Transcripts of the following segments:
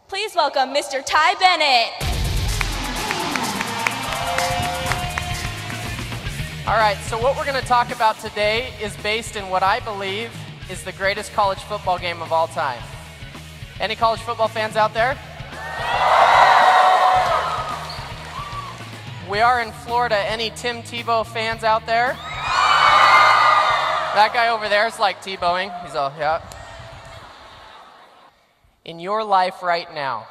Please welcome Mr. Ty Bennett. All right, so what we're going to talk about today is based in what I believe is the greatest college football game of all time. Any college football fans out there? We are in Florida. Any Tim Tebow fans out there? That guy over there is like Tebowing. He's all, yeah. In your life right now,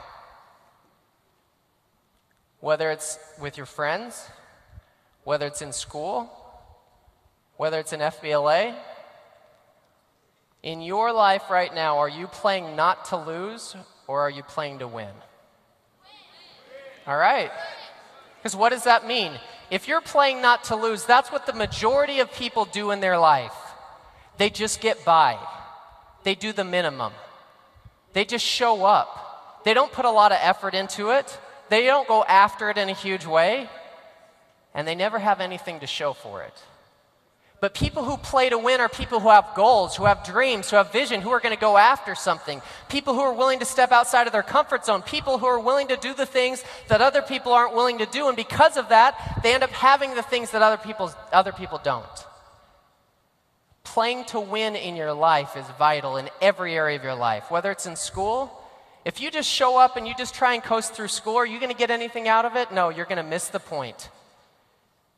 whether it's with your friends, whether it's in school, whether it's in FBLA, in your life right now, are you playing not to lose or are you playing to win? All right. Because what does that mean? If you're playing not to lose, that's what the majority of people do in their life. They just get by. They do the minimum. They just show up. They don't put a lot of effort into it. They don't go after it in a huge way. And they never have anything to show for it. But people who play to win are people who have goals, who have dreams, who have vision, who are going to go after something. People who are willing to step outside of their comfort zone. People who are willing to do the things that other people aren't willing to do. And because of that, they end up having the things that other people don't. Playing to win in your life is vital in every area of your life. Whether it's in school, if you just show up and you just try and coast through school, are you going to get anything out of it? No, you're going to miss the point.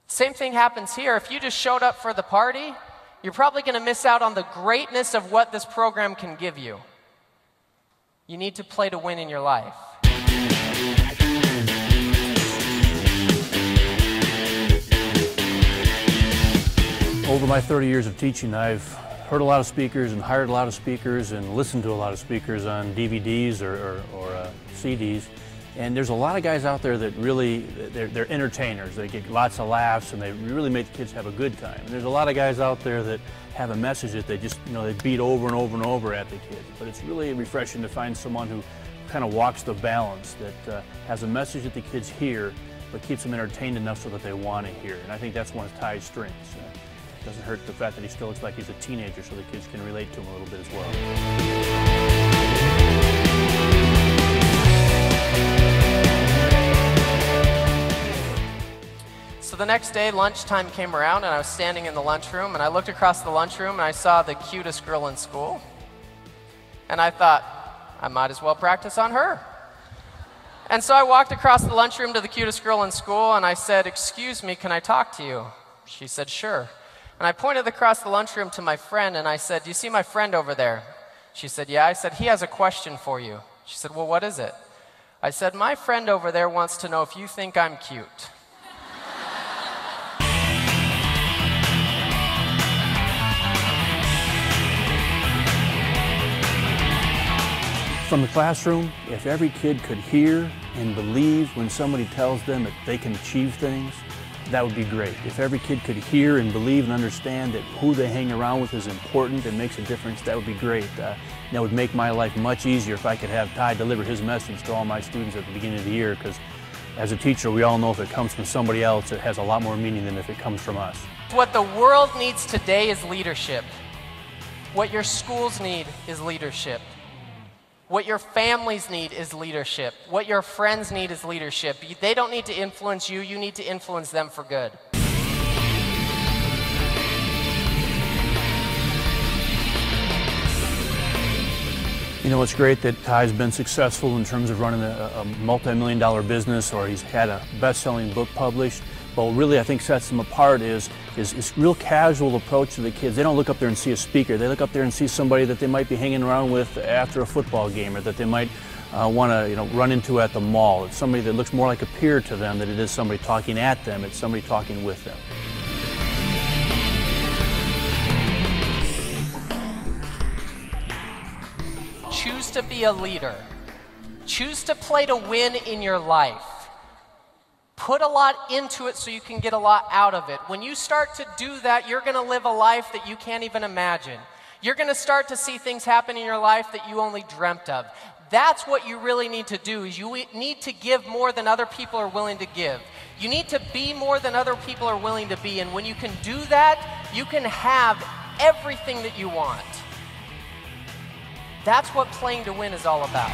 Same thing happens here. If you just showed up for the party, you're probably going to miss out on the greatness of what this program can give you. You need to play to win in your life. Over my 30 years of teaching, I've heard a lot of speakers and hired a lot of speakers and listened to a lot of speakers on DVDs or CDs. And there's a lot of guys out there that really, they're entertainers. They get lots of laughs and they really make the kids have a good time. And there's a lot of guys out there that have a message that they just, they beat over and over and over at the kids. But it's really refreshing to find someone who kind of walks the balance, that has a message that the kids hear, but keeps them entertained enough so that they want to hear. And I think that's one of Ty's strengths. It doesn't hurt the fact that he still looks like he's a teenager, so the kids can relate to him a little bit as well. So the next day, lunchtime came around, and I was standing in the lunchroom, and I looked across the lunchroom, and I saw the cutest girl in school. And I thought, I might as well practice on her. And so I walked across the lunchroom to the cutest girl in school, and I said, "Excuse me, can I talk to you?" She said, "Sure." And I pointed across the lunchroom to my friend, and I said, "Do you see my friend over there?" She said, "Yeah." I said, "He has a question for you." She said, "Well, what is it?" I said, "My friend over there wants to know if you think I'm cute." From the classroom, if every kid could hear and believe when somebody tells them that they can achieve things, that would be great. If every kid could hear and believe and understand that who they hang around with is important and makes a difference, that would be great. That would make my life much easier if I could have Ty deliver his message to all my students at the beginning of the year, because as a teacher, we all know if it comes from somebody else, it has a lot more meaning than if it comes from us. What the world needs today is leadership. What your schools need is leadership. What your families need is leadership. What your friends need is leadership. They don't need to influence you, you need to influence them for good. It's great that Ty's been successful in terms of running a multi-million-dollar business, or he's had a best-selling book published. But what really I think sets him apart is his real casual approach to the kids. They don't look up there and see a speaker. They look up there and see somebody that they might be hanging around with after a football game, or that they might want to run into at the mall. It's somebody that looks more like a peer to them than it is somebody talking at them. It's somebody talking with them. Choose to be a leader. Choose to play to win in your life. Put a lot into it so you can get a lot out of it. When you start to do that, you're going to live a life that you can't even imagine. You're going to start to see things happen in your life that you only dreamt of. That's what you really need to do, is you need to give more than other people are willing to give. You need to be more than other people are willing to be. And when you can do that, you can have everything that you want. That's what playing to win is all about.